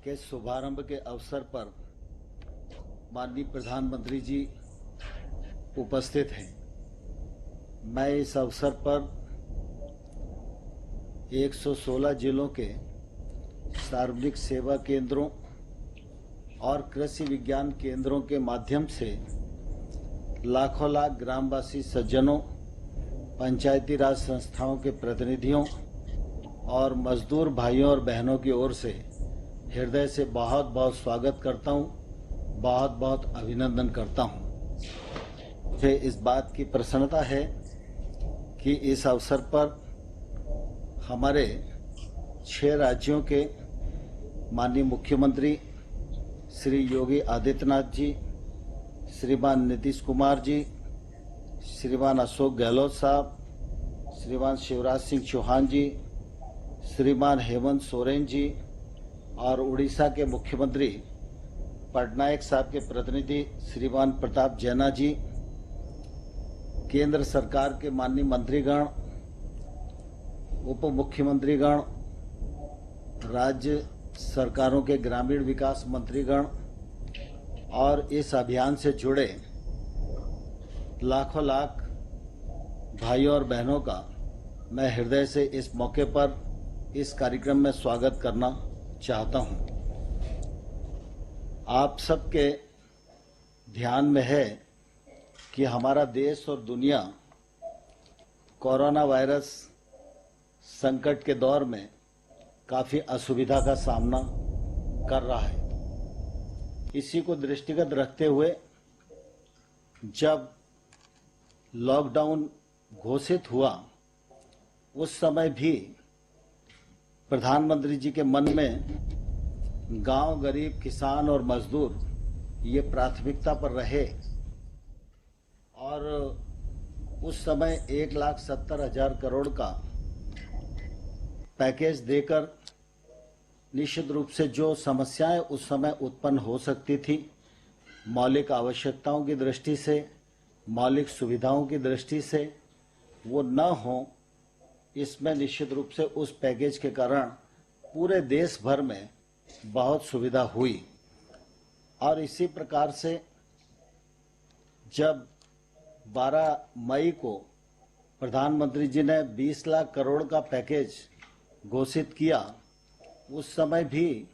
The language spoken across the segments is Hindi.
के शुभारंभ के अवसर पर माननीय प्रधानमंत्री जी उपस्थित हैं। मैं इस अवसर पर 116 जिलों के सार्वजनिक सेवा केंद्रों और कृषि विज्ञान केंद्रों के माध्यम से लाखों लाख ग्रामवासी सज्जनों, पंचायती राज संस्थाओं के प्रतिनिधियों और मजदूर भाइयों और बहनों की ओर से हृदय से बहुत बहुत स्वागत करता हूं, बहुत बहुत अभिनंदन करता हूं। मुझे इस बात की प्रसन्नता है कि इस अवसर पर हमारे 6 राज्यों के माननीय मुख्यमंत्री श्री योगी आदित्यनाथ जी, श्रीमान नीतीश कुमार जी, श्रीमान अशोक गहलोत साहब, श्रीमान शिवराज सिंह चौहान जी, श्रीमान हेमंत सोरेन जी और उड़ीसा के मुख्यमंत्री पटनायक साहब के प्रतिनिधि श्रीमान प्रताप जैना जी, केंद्र सरकार के माननीय मंत्रीगण, उप मुख्यमंत्रीगण, राज्य सरकारों के ग्रामीण विकास मंत्रीगण और इस अभियान से जुड़े लाखों लाख भाइयों और बहनों का मैं हृदय से इस मौके पर इस कार्यक्रम में स्वागत करना चाहता हूं। आप सबके ध्यान में है कि हमारा देश और दुनिया कोरोना वायरस संकट के दौर में काफी असुविधा का सामना कर रहा है। इसी को दृष्टिगत रखते हुए जब लॉकडाउन घोषित हुआ उस समय भी प्रधानमंत्री जी के मन में गांव, गरीब, किसान और मजदूर ये प्राथमिकता पर रहे और उस समय 1,70,000 करोड़ का पैकेज देकर निश्चित रूप से जो समस्याएं उस समय उत्पन्न हो सकती थी, मौलिक आवश्यकताओं की दृष्टि से, मौलिक सुविधाओं की दृष्टि से, वो न हो, इसमें निश्चित रूप से उस पैकेज के कारण पूरे देश भर में बहुत सुविधा हुई। और इसी प्रकार से जब 12 मई को प्रधानमंत्री जी ने 20 लाख करोड़ का पैकेज घोषित किया, उस समय भी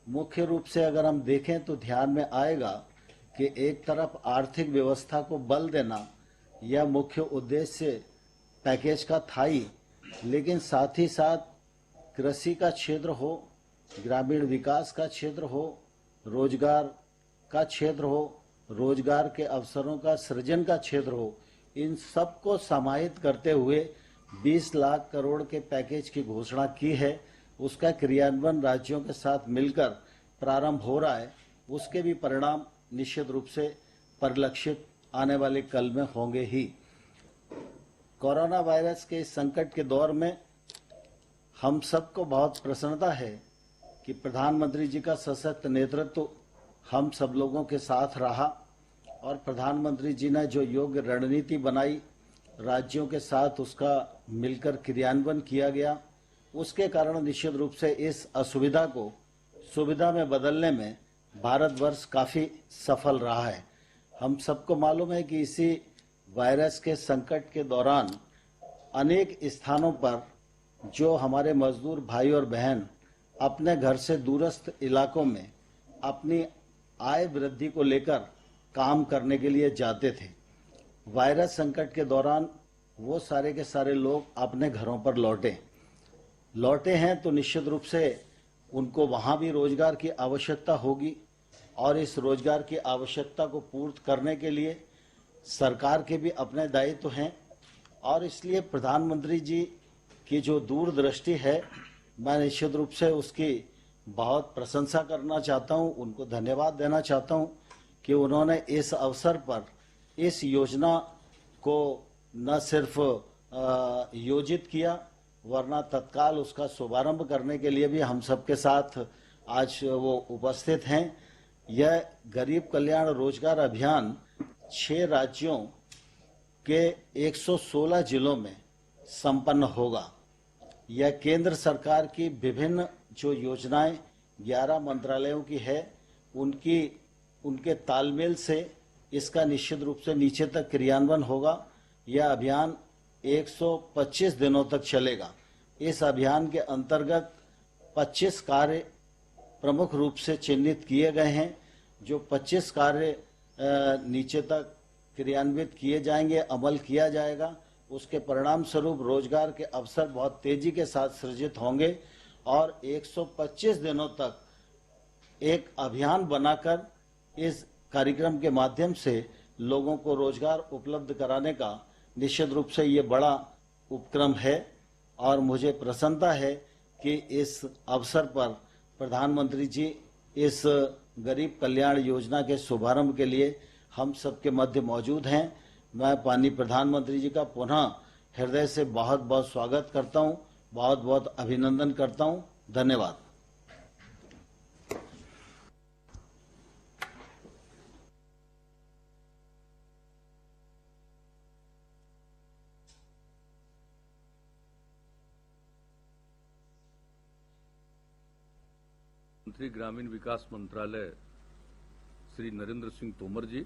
मुख्य रूप से अगर हम देखें तो ध्यान में आएगा कि एक तरफ आर्थिक व्यवस्था को बल देना यह मुख्य उद्देश्य पैकेज का था ही, लेकिन साथ ही साथ कृषि का क्षेत्र हो, ग्रामीण विकास का क्षेत्र हो, रोजगार का क्षेत्र हो, रोजगार के अवसरों का सृजन का क्षेत्र हो, इन सबको समाहित करते हुए 20 लाख करोड़ के पैकेज की घोषणा की है। उसका क्रियान्वयन राज्यों के साथ मिलकर प्रारंभ हो रहा है। उसके भी परिणाम निश्चित रूप से परिलक्षित आने वाले कल में होंगे ही। कोरोना वायरस के इस संकट के दौर में हम सबको बहुत प्रसन्नता है कि प्रधानमंत्री जी का सशक्त नेतृत्व हम सब लोगों के साथ रहा और प्रधानमंत्री जी ने जो योग्य रणनीति बनाई, राज्यों के साथ उसका मिलकर क्रियान्वयन किया गया, उसके कारण निश्चित रूप से इस असुविधा को सुविधा में बदलने में भारतवर्ष काफी सफल रहा है। हम सबको मालूम है कि इसी वायरस के संकट के दौरान अनेक स्थानों पर जो हमारे मजदूर भाई और बहन अपने घर से दूरस्थ इलाकों में अपनी आय वृद्धि को लेकर काम करने के लिए जाते थे। वायरस संकट के दौरान वो सारे के सारे लोग अपने घरों पर लौटे हैं तो निश्चित रूप से उनको वहां भी रोजगार की आवश्यकता होगी और इस रोजगार की आवश्यकता को पूर्ण करने के लिए सरकार के भी अपने दायित्व हैं और इसलिए प्रधानमंत्री जी की जो दूरदृष्टि है, मैं निश्चित रूप से उसकी बहुत प्रशंसा करना चाहता हूं, उनको धन्यवाद देना चाहता हूं कि उन्होंने इस अवसर पर इस योजना को न सिर्फ योजित किया, वरना तत्काल उसका शुभारंभ करने के लिए भी हम सबके साथ आज वो उपस्थित हैं। यह गरीब कल्याण रोजगार अभियान 6 राज्यों के 116 जिलों में संपन्न होगा। यह केंद्र सरकार की विभिन्न जो योजनाएं 11 मंत्रालयों की है, उनके तालमेल से इसका निश्चित रूप से नीचे तक क्रियान्वयन होगा। यह अभियान 125 दिनों तक चलेगा। इस अभियान के अंतर्गत 25 कार्य प्रमुख रूप से चिन्हित किए गए हैं। जो 25 कार्य नीचे तक क्रियान्वित किए जाएंगे, अमल किया जाएगा, उसके परिणाम स्वरूप रोजगार के अवसर बहुत तेजी के साथ सृजित होंगे और 125 दिनों तक एक अभियान बनाकर इस कार्यक्रम के माध्यम से लोगों को रोजगार उपलब्ध कराने का निश्चित रूप से ये बड़ा उपक्रम है। और मुझे प्रसन्नता है कि इस अवसर पर प्रधानमंत्री जी इस गरीब कल्याण योजना के शुभारंभ के लिए हम सबके मध्य मौजूद हैं। मैं माननीय प्रधानमंत्री जी का पुनः हृदय से बहुत बहुत स्वागत करता हूं, बहुत बहुत अभिनंदन करता हूं। धन्यवाद। मंत्री ग्रामीण विकास मंत्रालय श्री नरेंद्र सिंह तोमर जी,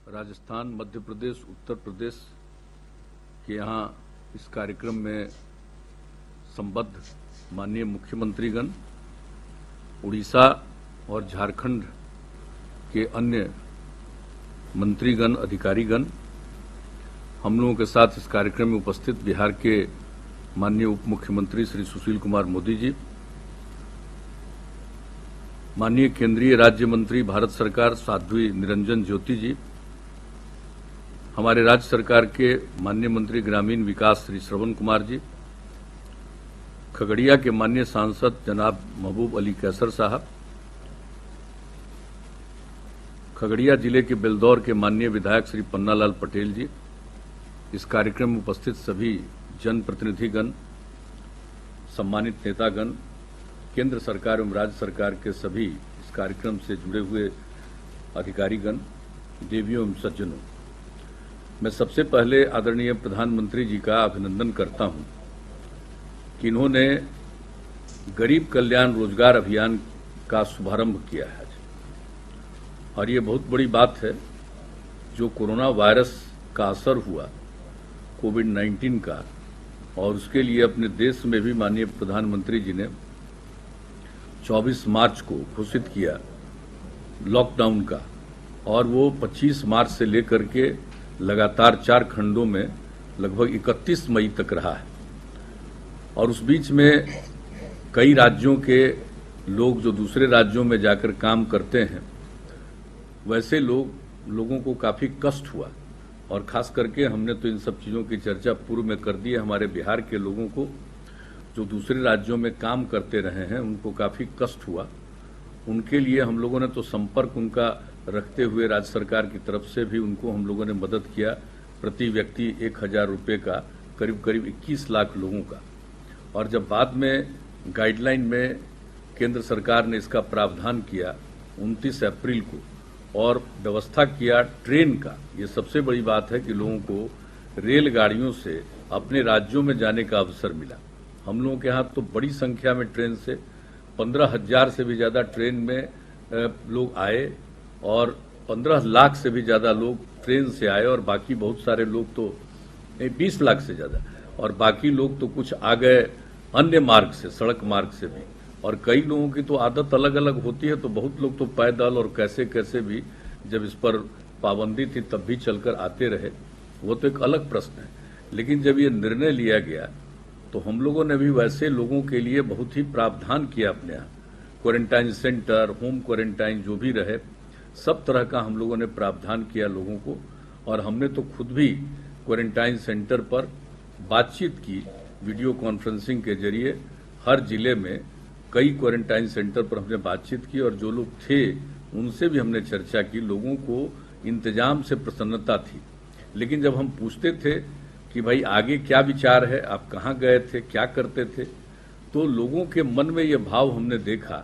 राजस्थान, मध्य प्रदेश, उत्तर प्रदेश के यहाँ इस कार्यक्रम में संबद्ध माननीय मुख्यमंत्रीगण, उड़ीसा और झारखंड के अन्य मंत्रीगण, अधिकारीगण, हम लोगों के साथ इस कार्यक्रम में उपस्थित बिहार के माननीय उप मुख्यमंत्री श्री सुशील कुमार मोदी जी, माननीय केंद्रीय राज्य मंत्री भारत सरकार साध्वी निरंजन ज्योति जी, हमारे राज्य सरकार के माननीय मंत्री ग्रामीण विकास श्री श्रवण कुमार जी, खगड़िया के माननीय सांसद जनाब महबूब अली कैसर साहब, खगड़िया जिले के बेलदौर के माननीय विधायक श्री पन्नालाल पटेल जी, इस कार्यक्रम में उपस्थित सभी जनप्रतिनिधिगण, सम्मानित नेतागण, केंद्र सरकार एवं राज्य सरकार के सभी इस कार्यक्रम से जुड़े हुए अधिकारीगण, देवियों एवं सज्जनों, मैं सबसे पहले आदरणीय प्रधानमंत्री जी का अभिनंदन करता हूं कि इन्होंने गरीब कल्याण रोजगार अभियान का शुभारंभ किया है। और ये बहुत बड़ी बात है, जो कोरोना वायरस का असर हुआ कोविड-19 का, और उसके लिए अपने देश में भी माननीय प्रधानमंत्री जी ने 24 मार्च को घोषित किया लॉकडाउन का, और वो 25 मार्च से लेकर के लगातार 4 खंडों में लगभग 31 मई तक रहा है। और उस बीच में कई राज्यों के लोग जो दूसरे राज्यों में जाकर काम करते हैं, वैसे लोगों को काफी कष्ट हुआ। और खास करके हमने तो इन सब चीजों की चर्चा पूर्व में कर दी है। हमारे बिहार के लोगों को जो दूसरे राज्यों में काम करते रहे हैं, उनको काफी कष्ट हुआ। उनके लिए हम लोगों ने तो संपर्क उनका रखते हुए राज्य सरकार की तरफ से भी उनको हम लोगों ने मदद किया, प्रति व्यक्ति 1000 रुपये का, करीब करीब 21 लाख लोगों का। और जब बाद में गाइडलाइन में केंद्र सरकार ने इसका प्रावधान किया 29 अप्रैल को, और व्यवस्था किया ट्रेन का, ये सबसे बड़ी बात है कि लोगों को रेलगाड़ियों से अपने राज्यों में जाने का अवसर मिला। हम लोगों के यहाँ तो बड़ी संख्या में ट्रेन से 15,000 से भी ज्यादा ट्रेन में लोग आए, और 15 लाख से भी ज्यादा लोग ट्रेन से आए, और बाकी बहुत सारे लोग तो 20 लाख से ज्यादा, और बाकी लोग तो कुछ आ गए अन्य मार्ग से, सड़क मार्ग से भी। और कई लोगों की तो आदत अलग अलग होती है, तो बहुत लोग तो पैदल और कैसे कैसे भी, जब इस पर पाबंदी थी तब भी चलकर आते रहे, वो तो एक अलग प्रश्न है। लेकिन जब ये निर्णय लिया गया तो हम लोगों ने भी वैसे लोगों के लिए बहुत ही प्रावधान किया अपने यहाँ। क्वारंटाइन सेंटर, होम क्वारंटाइन जो भी रहे, सब तरह का हम लोगों ने प्रावधान किया लोगों को। और हमने तो खुद भी क्वारंटाइन सेंटर पर बातचीत की, वीडियो कॉन्फ्रेंसिंग के जरिए हर जिले में कई क्वारंटाइन सेंटर पर हमने बातचीत की, और जो लोग थे उनसे भी हमने चर्चा की। लोगों को इंतजाम से प्रसन्नता थी। लेकिन जब हम पूछते थे कि भाई आगे क्या विचार है, आप कहाँ गए थे, क्या करते थे, तो लोगों के मन में ये भाव हमने देखा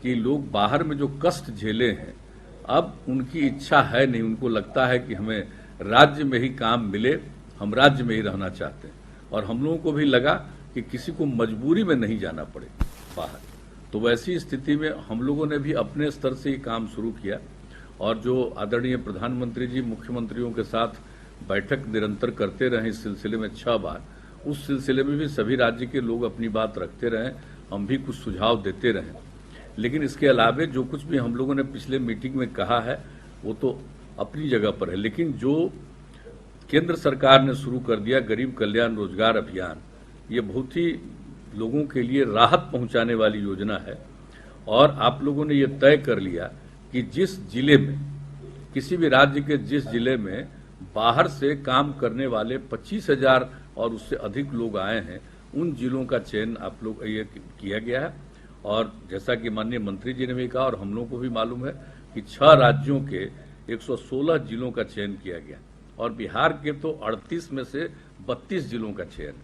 कि लोग बाहर में जो कष्ट झेले हैं, अब उनकी इच्छा है नहीं, उनको लगता है कि हमें राज्य में ही काम मिले, हम राज्य में ही रहना चाहते हैं। और हम लोगों को भी लगा कि किसी को मजबूरी में नहीं जाना पड़े बाहर। तो वैसी स्थिति में हम लोगों ने भी अपने स्तर से ही काम शुरू किया और जो आदरणीय प्रधानमंत्री जी मुख्यमंत्रियों के साथ बैठक निरंतर करते रहे इस सिलसिले में 6 बार, उस सिलसिले में भी सभी राज्य के लोग अपनी बात रखते रहे, हम भी कुछ सुझाव देते रहे। लेकिन इसके अलावे जो कुछ भी हम लोगों ने पिछले मीटिंग में कहा है वो तो अपनी जगह पर है, लेकिन जो केंद्र सरकार ने शुरू कर दिया गरीब कल्याण रोजगार अभियान, ये बहुत ही लोगों के लिए राहत पहुंचाने वाली योजना है। और आप लोगों ने ये तय कर लिया कि जिस जिले में, किसी भी राज्य के जिस जिले में बाहर से काम करने वाले 25,000 और उससे अधिक लोग आए हैं, उन जिलों का चयन आप लोग ये किया गया है। और जैसा कि माननीय मंत्री जी ने भी कहा और हम लोगों को भी मालूम है कि 6 राज्यों के 116 जिलों का चयन किया गया और बिहार के तो 38 में से 32 जिलों का चयन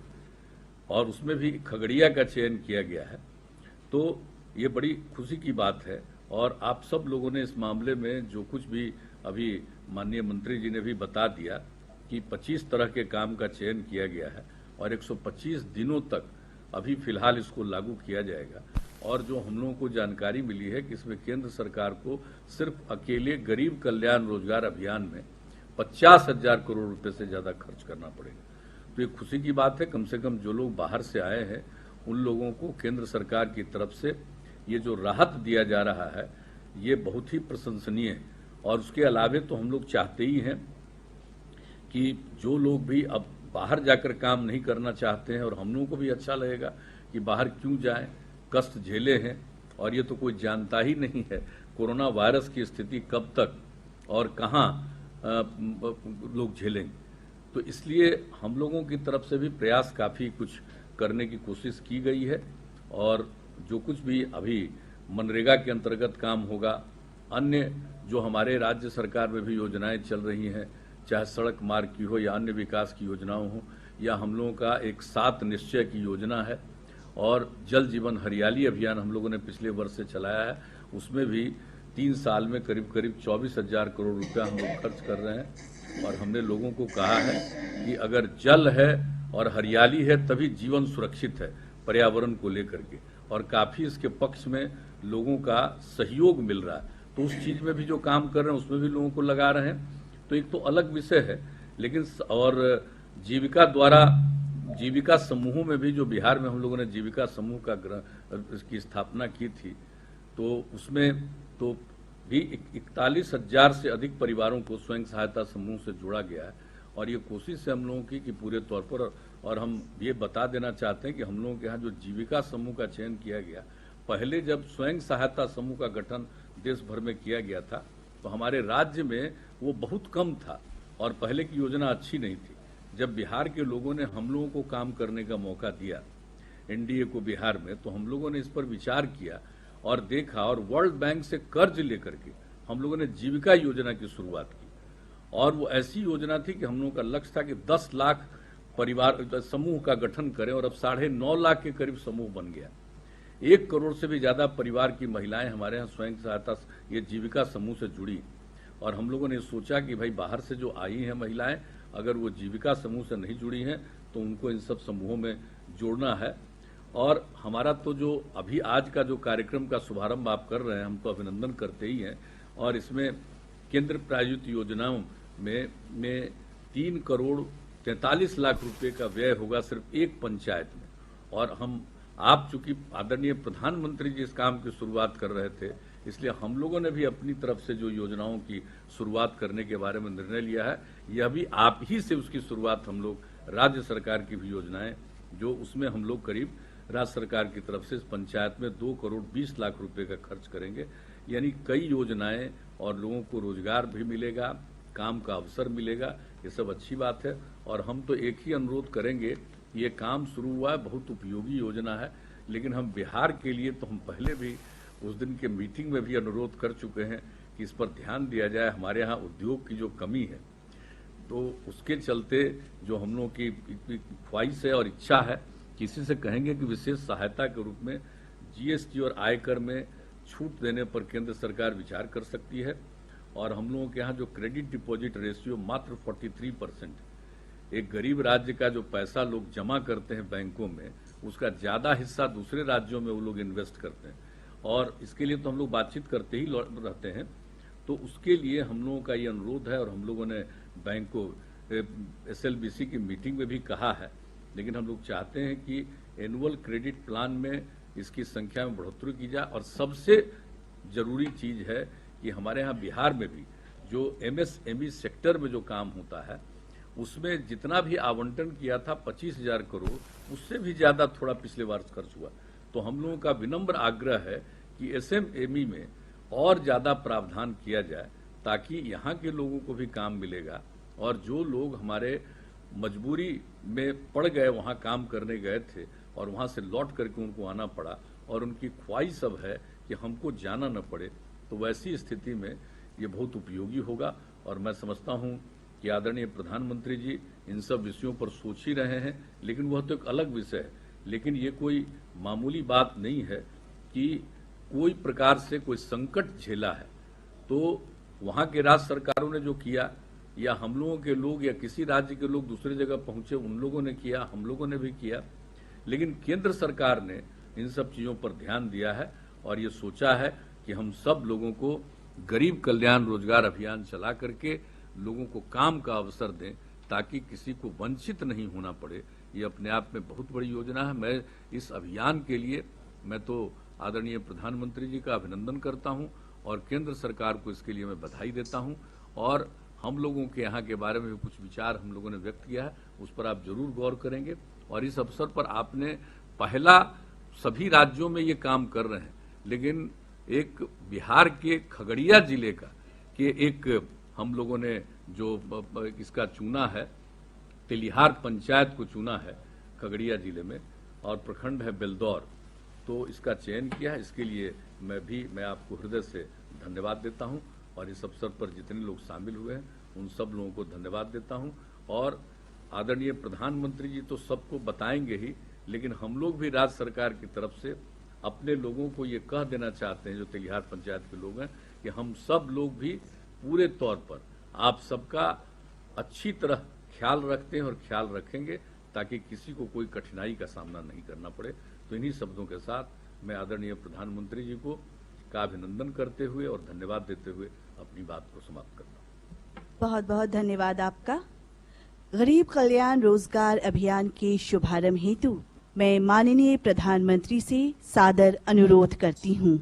और उसमें भी खगड़िया का चयन किया गया है। तो ये बड़ी खुशी की बात है और आप सब लोगों ने इस मामले में जो कुछ भी अभी माननीय मंत्री जी ने भी बता दिया कि 25 तरह के काम का चयन किया गया है और 125 दिनों तक अभी फिलहाल इसको लागू किया जाएगा। और जो हम लोगों को जानकारी मिली है कि इसमें केंद्र सरकार को सिर्फ अकेले गरीब कल्याण रोजगार अभियान में 50,000 करोड़ रुपए से ज्यादा खर्च करना पड़ेगा। तो ये खुशी की बात है, कम से कम जो लोग बाहर से आए हैं उन लोगों को केंद्र सरकार की तरफ से ये जो राहत दिया जा रहा है ये बहुत ही प्रशंसनीय है। और उसके अलावे तो हम लोग चाहते ही हैं कि जो लोग भी अब बाहर जाकर काम नहीं करना चाहते हैं, और हम लोगों को भी अच्छा लगेगा कि बाहर क्यों जाएं, कष्ट झेले हैं और ये तो कोई जानता ही नहीं है कोरोना वायरस की स्थिति कब तक और कहां लोग झेलेंगे। तो इसलिए हम लोगों की तरफ से भी प्रयास काफी कुछ करने की कोशिश की गई है और जो कुछ भी अभी मनरेगा के अंतर्गत काम होगा, अन्य जो हमारे राज्य सरकार में भी योजनाएं चल रही हैं, चाहे सड़क मार्ग की हो या अन्य विकास की योजनाओं हो, या हम लोगों का एक 7 निश्चय की योजना है और जल जीवन हरियाली अभियान हम लोगों ने पिछले वर्ष से चलाया है, उसमें भी 3 साल में करीब करीब 24,000 करोड़ रुपया हम लोग खर्च कर रहे हैं। और हमने लोगों को कहा है कि अगर जल है और हरियाली है तभी जीवन सुरक्षित है पर्यावरण को लेकर के, और काफी इसके पक्ष में लोगों का सहयोग मिल रहा है। तो उस चीज में भी जो काम कर रहे हैं उसमें भी लोगों को लगा रहे हैं। तो एक तो अलग विषय है, लेकिन और जीविका द्वारा जीविका समूहों में भी जो बिहार में हम लोगों ने जीविका समूह का इसकी स्थापना की थी, तो उसमें तो भी 41,000 से अधिक परिवारों को स्वयं सहायता समूह से जोड़ा गया है। और ये कोशिश है हम लोगों की कि पूरे तौर पर, और हम ये बता देना चाहते हैं कि हम लोगों के यहाँ जो जीविका समूह का चयन किया गया, पहले जब स्वयं सहायता समूह का गठन देश भर में किया गया था तो हमारे राज्य में वो बहुत कम था और पहले की योजना अच्छी नहीं थी। जब बिहार के लोगों ने हम लोगों को काम करने का मौका दिया एनडीए को बिहार में, तो हम लोगों ने इस पर विचार किया और देखा, और वर्ल्ड बैंक से कर्ज लेकर के हम लोगों ने जीविका योजना की शुरुआत की। और वो ऐसी योजना थी कि हम लोगों का लक्ष्य था कि 10 लाख परिवार समूह का गठन करें और अब 9.5 लाख के करीब समूह बन गया। 1 करोड़ से भी ज्यादा परिवार की महिलाएं हमारे यहाँ स्वयं सहायता ये जीविका समूह से जुड़ी। और हम लोगों ने सोचा कि भाई बाहर से जो आई हैं महिलाएं, अगर वो जीविका समूह से नहीं जुड़ी हैं तो उनको इन सब समूहों में जोड़ना है। और हमारा तो जो अभी आज का जो कार्यक्रम का शुभारंभ आप कर रहे हैं, हम तो अभिनंदन करते ही हैं। और इसमें केंद्र प्रायोजित योजनाओं में 3 करोड़ 43 लाख रुपए का व्यय होगा सिर्फ एक पंचायत में। और आप चूंकि आदरणीय प्रधानमंत्री जी इस काम की शुरुआत कर रहे थे, इसलिए हम लोगों ने भी अपनी तरफ से जो योजनाओं की शुरुआत करने के बारे में निर्णय लिया है। यह भी आप ही से उसकी शुरुआत हम लोग राज्य सरकार की भी योजनाएं जो उसमें हम लोग करीब राज्य सरकार की तरफ से इस पंचायत में 2 करोड़ 20 लाख रुपए का खर्च करेंगे। यानी कई योजनाएं, और लोगों को रोजगार भी मिलेगा, काम का अवसर मिलेगा, ये सब अच्छी बात है। और हम तो एक ही अनुरोध करेंगे, ये काम शुरू हुआ है, बहुत उपयोगी योजना है, लेकिन हम बिहार के लिए तो हम पहले भी उस दिन के मीटिंग में भी अनुरोध कर चुके हैं कि इस पर ध्यान दिया जाए। हमारे यहाँ उद्योग की जो कमी है, तो उसके चलते जो हम लोगों की ख्वाहिश है और इच्छा है, किसी से कहेंगे कि विशेष सहायता के रूप में जीएसटी और आयकर में छूट देने पर केंद्र सरकार विचार कर सकती है। और हम लोगों के यहाँ जो क्रेडिट डिपॉजिट रेशियो मात्र 43%, एक गरीब राज्य का जो पैसा लोग जमा करते हैं बैंकों में, उसका ज्यादा हिस्सा दूसरे राज्यों में वो लोग इन्वेस्ट करते हैं। और इसके लिए तो हम लोग बातचीत करते ही रहते हैं। तो उसके लिए हम लोगों का ये अनुरोध है और हम लोगों ने बैंक को SLBC की मीटिंग में भी कहा है। लेकिन हम लोग चाहते हैं कि एनुअल क्रेडिट प्लान में इसकी संख्या में बढ़ोतरी की जाए। और सबसे जरूरी चीज है कि हमारे यहाँ बिहार में भी जो MSME सेक्टर में जो काम होता है उसमें जितना भी आवंटन किया था 25,000 करोड़, उससे भी ज्यादा थोड़ा पिछले वर्ष खर्च हुआ। तो हम लोगों का विनम्र आग्रह है कि SMME में और ज्यादा प्रावधान किया जाए ताकि यहाँ के लोगों को भी काम मिलेगा। और जो लोग हमारे मजबूरी में पड़ गए, वहाँ काम करने गए थे और वहाँ से लौट करके उनको आना पड़ा और उनकी ख्वाहिश अब है कि हमको जाना न पड़े, तो वैसी स्थिति में ये बहुत उपयोगी होगा। और मैं समझता हूँ कि आदरणीय प्रधानमंत्री जी इन सब विषयों पर सोच ही रहे हैं। लेकिन वह तो एक अलग विषय है। लेकिन ये कोई मामूली बात नहीं है कि कोई प्रकार से कोई संकट झेला है तो वहाँ के राज्य सरकारों ने जो किया, या हम लोगों के लोग या किसी राज्य के लोग दूसरी जगह पहुंचे उन लोगों ने किया, हम लोगों ने भी किया। लेकिन केंद्र सरकार ने इन सब चीजों पर ध्यान दिया है और ये सोचा है कि हम सब लोगों को गरीब कल्याण रोजगार अभियान चला करके लोगों को काम का अवसर दें ताकि किसी को वंचित नहीं होना पड़े। ये अपने आप में बहुत बड़ी योजना है। मैं इस अभियान के लिए मैं तो आदरणीय प्रधानमंत्री जी का अभिनंदन करता हूं और केंद्र सरकार को इसके लिए मैं बधाई देता हूं। और हम लोगों के यहाँ के बारे में भी कुछ विचार हम लोगों ने व्यक्त किया है, उस पर आप जरूर गौर करेंगे। और इस अवसर पर आपने पहला सभी राज्यों में ये काम कर रहे हैं, लेकिन एक बिहार के खगड़िया जिले का कि एक हम लोगों ने जो इसका चुना है, तेलिहार पंचायत को चुना है खगड़िया जिले में और प्रखंड है बेलदौर, तो इसका चयन किया है। इसके लिए मैं आपको हृदय से धन्यवाद देता हूं और इस अवसर पर जितने लोग शामिल हुए हैं उन सब लोगों को धन्यवाद देता हूं। और आदरणीय प्रधानमंत्री जी तो सबको बताएंगे ही, लेकिन हम लोग भी राज्य सरकार की तरफ से अपने लोगों को ये कह देना चाहते हैं जो तेलिहार पंचायत के लोग हैं कि हम सब लोग भी पूरे तौर पर आप सबका अच्छी तरह ख्याल रखते हैं और ख्याल रखेंगे ताकि किसी को कोई कठिनाई का सामना नहीं करना पड़े। तो इन्हीं शब्दों के साथ मैं आदरणीय प्रधानमंत्री जी को का अभिनंदन करते हुए और धन्यवाद देते हुए अपनी बात को समाप्त करता हूं। बहुत बहुत धन्यवाद आपका। गरीब कल्याण रोजगार अभियान के शुभारंभ हेतु मैं माननीय प्रधानमंत्री से सादर अनुरोध करती हूं।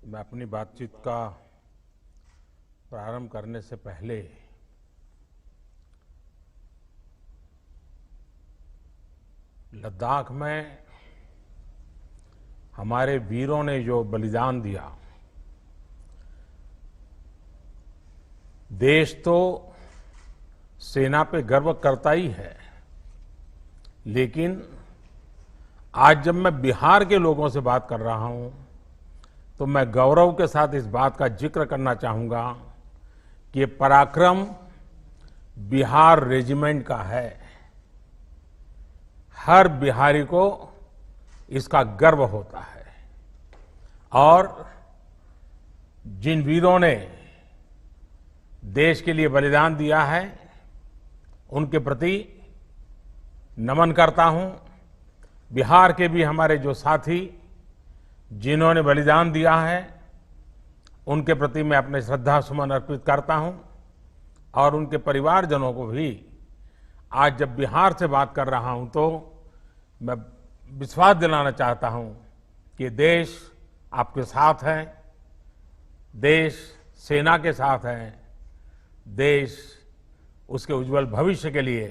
मैं अपनी बातचीत का प्रारंभ करने से पहले लद्दाख में हमारे वीरों ने जो बलिदान दिया, देश तो सेना पे गर्व करता ही है, लेकिन आज जब मैं बिहार के लोगों से बात कर रहा हूं तो मैं गौरव के साथ इस बात का जिक्र करना चाहूंगा कि ये पराक्रम बिहार रेजिमेंट का है। हर बिहारी को इसका गर्व होता है और जिन वीरों ने देश के लिए बलिदान दिया है उनके प्रति नमन करता हूं। बिहार के भी हमारे जो साथी जिन्होंने बलिदान दिया है उनके प्रति मैं अपने श्रद्धा सुमन अर्पित करता हूं और उनके परिवारजनों को भी आज जब बिहार से बात कर रहा हूं तो मैं विश्वास दिलाना चाहता हूं कि देश आपके साथ है, देश सेना के साथ है, देश उसके उज्जवल भविष्य के लिए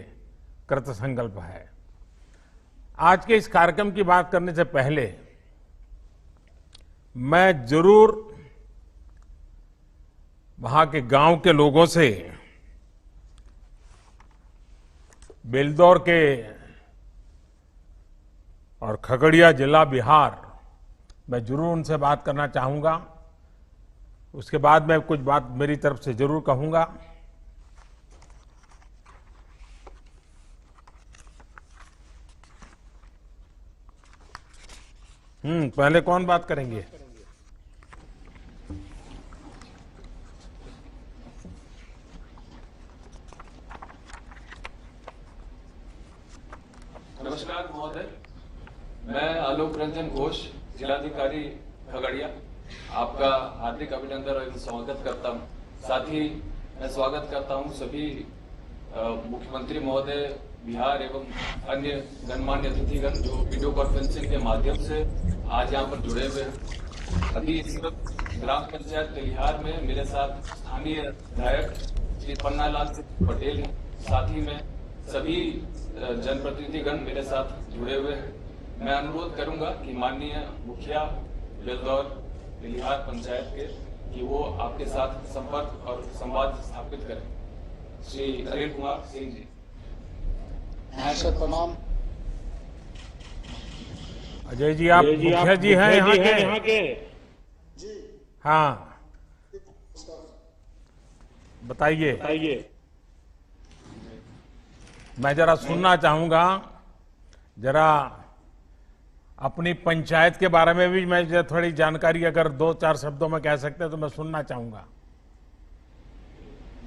कृतसंकल्प है। आज के इस कार्यक्रम की बात करने से पहले मैं जरूर वहां के गांव के लोगों से, बेलदौर के और खगड़िया जिला बिहार, मैं जरूर उनसे बात करना चाहूंगा। उसके बाद मैं कुछ बात मेरी तरफ से जरूर कहूंगा। पहले कौन बात करेंगे? नमस्कार महोदय, मैं आलोक रंजन घोष, जिलाधिकारी खगड़िया, आपका हार्दिक अभिनंदन और स्वागत करता हूं। साथ ही मैं स्वागत करता हूं सभी मुख्यमंत्री महोदय, बिहार एवं अन्य गणमान्य अतिथिगण जो वीडियो कॉन्फ्रेंसिंग के माध्यम से आज यहां पर जुड़े हुए हैं। अभी इस वक्त ग्राम पंचायत तेलिहार में मेरे साथ स्थानीय विधायक श्री पन्नालाल पटेल हैं। साथ ही में सभी जनप्रतिनिधिगण मेरे साथ जुड़े हुए हैं। मैं अनुरोध करूंगा कि माननीय मुखिया बेलदौर तेलिहार पंचायत के कि वो आपके साथ संपर्क और संवाद स्थापित करें। श्री अनिल कुमार सिंह जी। यहाँ से प्रणाम। अजय जी, आप मुखिया जी हैं यहाँ के? हाँ, बताइए। मैं जरा सुनना चाहूंगा, जरा अपनी पंचायत के बारे में भी मैं जरा थोड़ी जानकारी अगर 2-4 शब्दों में कह सकते हैं तो मैं सुनना चाहूंगा।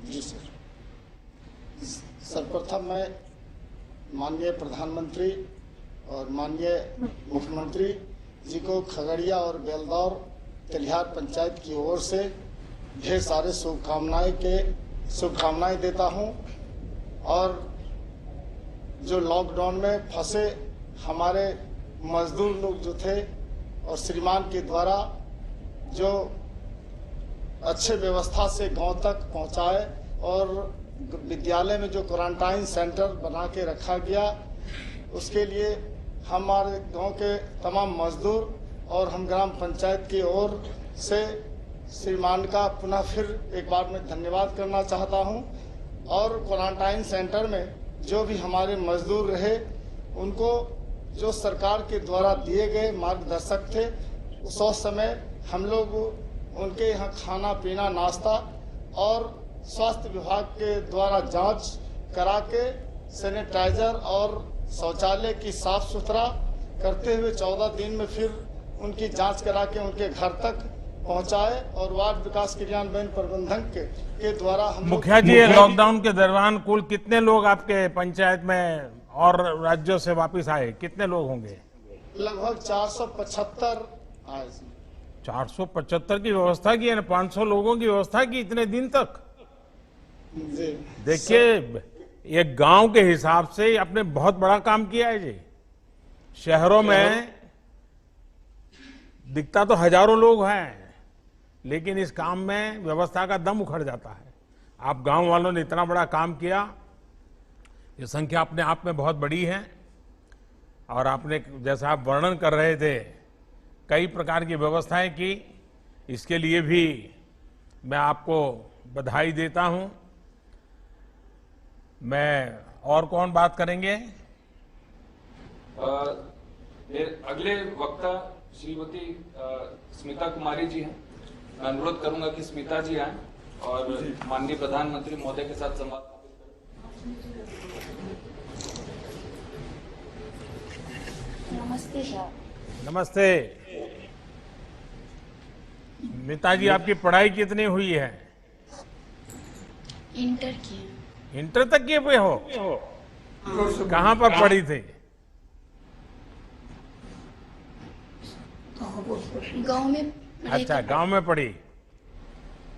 जी सर। सर्वप्रथम मैं माननीय प्रधानमंत्री और माननीय मुख्यमंत्री जी को खगड़िया और बेलदौर तेलिहार पंचायत की ओर से ढेर सारे शुभकामनाएं देता हूं। और जो लॉकडाउन में फंसे हमारे मजदूर लोग जो थे और श्रीमान के द्वारा जो अच्छे व्यवस्था से गांव तक पहुंचाए और विद्यालय में जो क्वारंटाइन सेंटर बना के रखा गया, उसके लिए हमारे गांव के तमाम मजदूर और हम ग्राम पंचायत की ओर से श्रीमान का पुनः फिर एक बार मैं धन्यवाद करना चाहता हूं। और क्वारंटाइन सेंटर में जो भी हमारे मजदूर रहे, उनको जो सरकार के द्वारा दिए गए मार्गदर्शक थे, उस समय हम लोग उनके यहाँ खाना पीना नाश्ता और स्वास्थ्य विभाग के द्वारा जांच करा के सैनिटाइजर और शौचालय की साफ सुथरा करते हुए 14 दिन में फिर उनकी जांच करा के उनके घर तक पहुंचाए। और वार्ड विकास क्रियान्वयन प्रबंधक के द्वारा हम मुखिया जी, लॉकडाउन के दौरान कुल कितने लोग आपके पंचायत में और राज्यों से वापस आए? कितने लोग होंगे? लगभग 475 आए। 475 की व्यवस्था की है ना, 500 लोगों की व्यवस्था की इतने दिन तक। देखिए, एक गांव के हिसाब से आपने बहुत बड़ा काम किया है जी। शहरों में दिखता तो हजारों लोग हैं, लेकिन इस काम में व्यवस्था का दम उखड़ जाता है। आप गांव वालों ने इतना बड़ा काम किया, ये संख्या अपने आप में बहुत बड़ी है। और आपने जैसा आप वर्णन कर रहे थे, कई प्रकार की व्यवस्थाएं की, इसके लिए भी मैं आपको बधाई देता हूं। मैं और कौन बात करेंगे? अगले वक्ता श्रीमती स्मिता कुमारी जी हैं। मैं अनुरोध करूंगा कि स्मिता जी आएं और माननीय प्रधानमंत्री महोदय के साथ संवाद करें। नमस्ते सर। नमस्ते। स्मिता जी, आपकी पढ़ाई कितनी हुई है? इंटर की। इंटर तक किए हुए हो? कहाँ पर पढ़ी थी? गांव में। अच्छा, गांव में पढ़ी।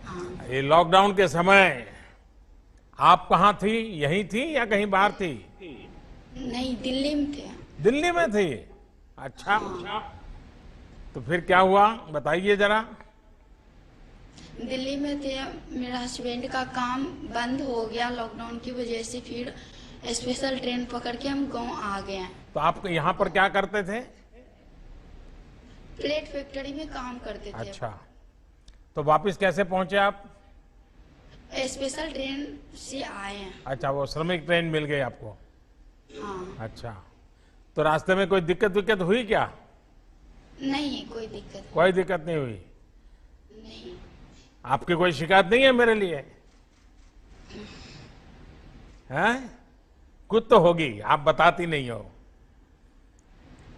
हाँ। ये लॉकडाउन के समय आप कहाँ थी? यहीं थी या कहीं बाहर थी? नहीं, दिल्ली में थे। दिल्ली में थी? अच्छा। तो फिर क्या हुआ, बताइए जरा। दिल्ली में थे, मेरा हस्बैंड का काम बंद हो गया लॉकडाउन की वजह से। फिर स्पेशल ट्रेन पकड़ के हम गांव आ गए। तो आप यहाँ पर क्या करते थे? प्लेट फैक्ट्री में काम करते थे। अच्छा, तो वापस कैसे पहुंचे आप? स्पेशल ट्रेन से आए हैं। अच्छा, वो श्रमिक ट्रेन मिल गई आपको? हाँ। अच्छा, तो रास्ते में कोई दिक्कत हुई क्या? नहीं, कोई दिक्कत कोई दिक्कत नहीं हुई? नहीं। आपकी कोई शिकायत नहीं है मेरे लिए? हैं? कुछ तो होगी, आप बताती नहीं हो।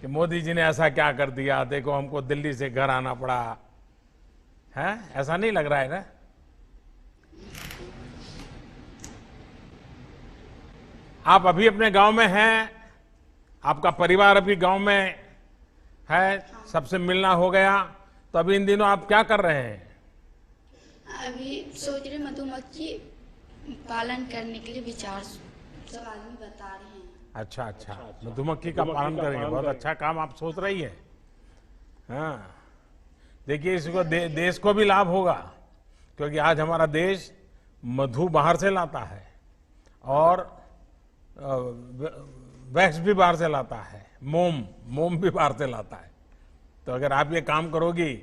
कि मोदी जी ने ऐसा क्या कर दिया, देखो हमको दिल्ली से घर आना पड़ा, है? ऐसा नहीं लग रहा है ना? आप अभी अपने गांव में हैं, आपका परिवार अभी गांव में है, सबसे मिलना हो गया, तो अभी इन दिनों आप क्या कर रहे हैं? अभी सोच रहे मधुमक्खी पालन करने के लिए विचार सब आदमी बता रहे हैं। अच्छा अच्छा, मधुमक्खी का पालन करेंगे, बहुत अच्छा काम आप सोच रही है। हाँ, देखिए इसको देश को भी लाभ होगा, क्योंकि आज हमारा देश मधु बाहर से लाता है और वैक्स भी बाहर से लाता है, मोम भी बाहर से लाता है। तो अगर आप ये काम करोगी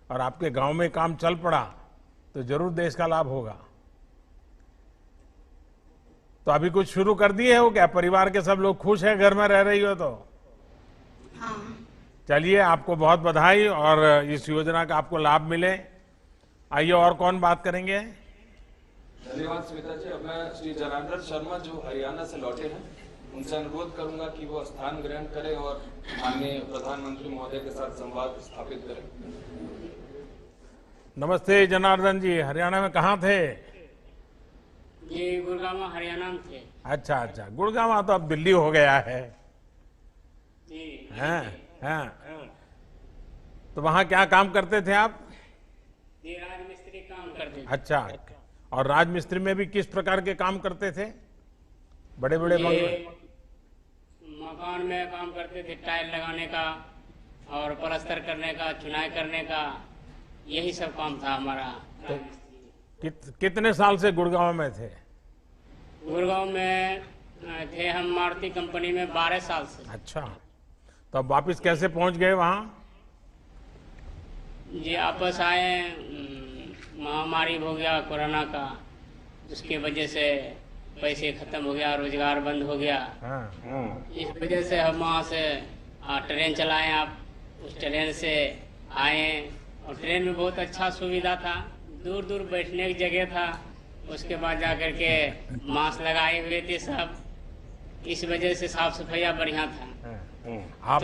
और आपके गांव में काम चल पड़ा तो जरूर देश का लाभ होगा। तो अभी कुछ शुरू कर दिए हो क्या? परिवार के सब लोग खुश हैं घर में रह रही हो तो? हाँ। चलिए, आपको बहुत बधाई और इस योजना का आपको लाभ मिले। आइए, और कौन बात करेंगे? धन्यवाद स्मिता जी। अब मैं श्री जनार्दन शर्मा जो हरियाणा से लौटे हैं उनसे अनुरोध करूंगा कि वो स्थान ग्रहण करें और माननीय प्रधानमंत्री महोदय के साथ संवाद स्थापित करें। नमस्ते जनार्दन जी, हरियाणा में कहाँ थे? जी गुड़गांव हरियाणा में थे। अच्छा अच्छा, गुड़गांव तो अब दिल्ली हो गया है। जी हाँ हाँ, तो वहाँ क्या काम करते थे आप? जी राजमिस्त्री काम करते थे। अच्छा, और राजमिस्त्री में भी किस प्रकार के काम करते थे? बड़े बड़े मकान में काम करते थे, टाइल लगाने का और प्लास्टर करने का, चुनाई करने का, यही सब काम था हमारा। कितने साल से गुड़गांव में थे? गुड़गांव में थे हम मारुति कंपनी में 12 साल से। अच्छा, तो अब वापिस कैसे पहुंच गए वहाँ? जी वापस आए, महामारी हो गया कोरोना का, उसके वजह से पैसे खत्म हो गया, रोजगार बंद हो गया। इस वजह से हम वहाँ से ट्रेन चलाए, आप उस ट्रेन से आए और ट्रेन में बहुत अच्छा सुविधा था, दूर दूर बैठने की जगह था, उसके बाद जाकर के मास्क लगाए हुए थे सब, इस वजह से साफ सफाई बढ़िया था। आप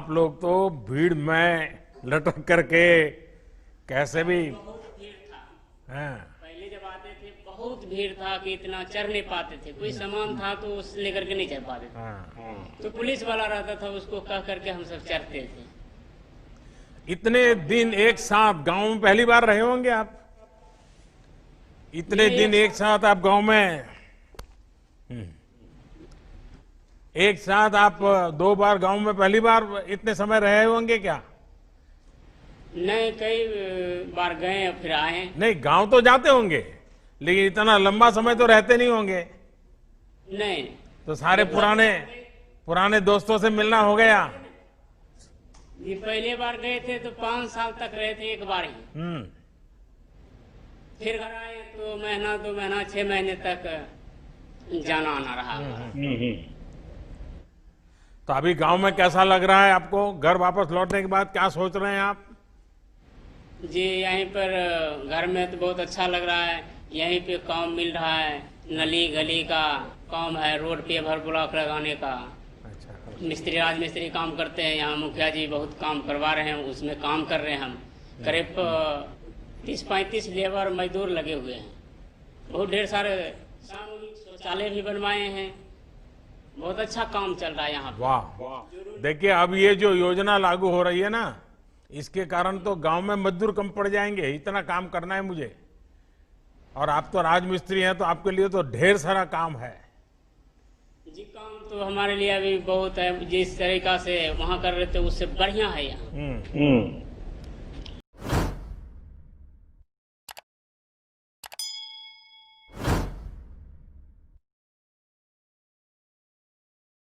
लोग तो भीड़ में लटक करके कैसे भी पहले जब आते थे बहुत भीड़ था कि इतना चढ़ नहीं पाते थे, कोई सामान था तो उस लेकर के नहीं चढ़ पाते थे, तो पुलिस वाला रहता था, उसको कह करके हम सब चढ़ते थे। इतने दिन एक साथ गांव में पहली बार रहे होंगे आप? इतने दिन एक साथ आप गांव में, एक साथ आप 2 बार गांव में पहली बार इतने समय रहे होंगे क्या? नहीं, कई बार गए फिर आए। नहीं, गांव तो जाते होंगे लेकिन इतना लंबा समय तो रहते नहीं होंगे। नहीं, तो सारे पुराने दोस्तों से मिलना हो गया? ये पहले बार गए थे तो 5 साल तक रहे थे एक बार ही, फिर घर आए तो महीना 2 महीना 6 महीने तक जाना आना रहा। तो अभी गांव में कैसा लग रहा है आपको? घर वापस लौटने के बाद क्या सोच रहे हैं आप? जी यहीं पर घर में तो बहुत अच्छा लग रहा है, यहीं पे काम मिल रहा है, नली गली का काम है, रोड पे भर ब्लॉक लगाने का। मिस्त्री राजमिस्त्री काम करते हैं यहाँ, मुखिया जी बहुत काम करवा रहे हैं, उसमें काम कर रहे हैं हम। करीब 30-35 लेबर मजदूर लगे हुए हैं, बहुत ढेर सारे सामूहिक शौचालय भी बनवाए हैं, बहुत अच्छा काम चल रहा है यहाँ पे। वाह, देखिए अब ये जो योजना लागू हो रही है ना, इसके कारण तो गांव में मजदूर कम पड़ जाएंगे, इतना काम करना है मुझे। और आप तो राजमिस्त्री हैं तो आपके लिए तो ढेर सारा काम है। जी काम तो हमारे लिए अभी बहुत है, जिस तरीका से वहाँ कर रहे थे उससे बढ़िया है यहाँ।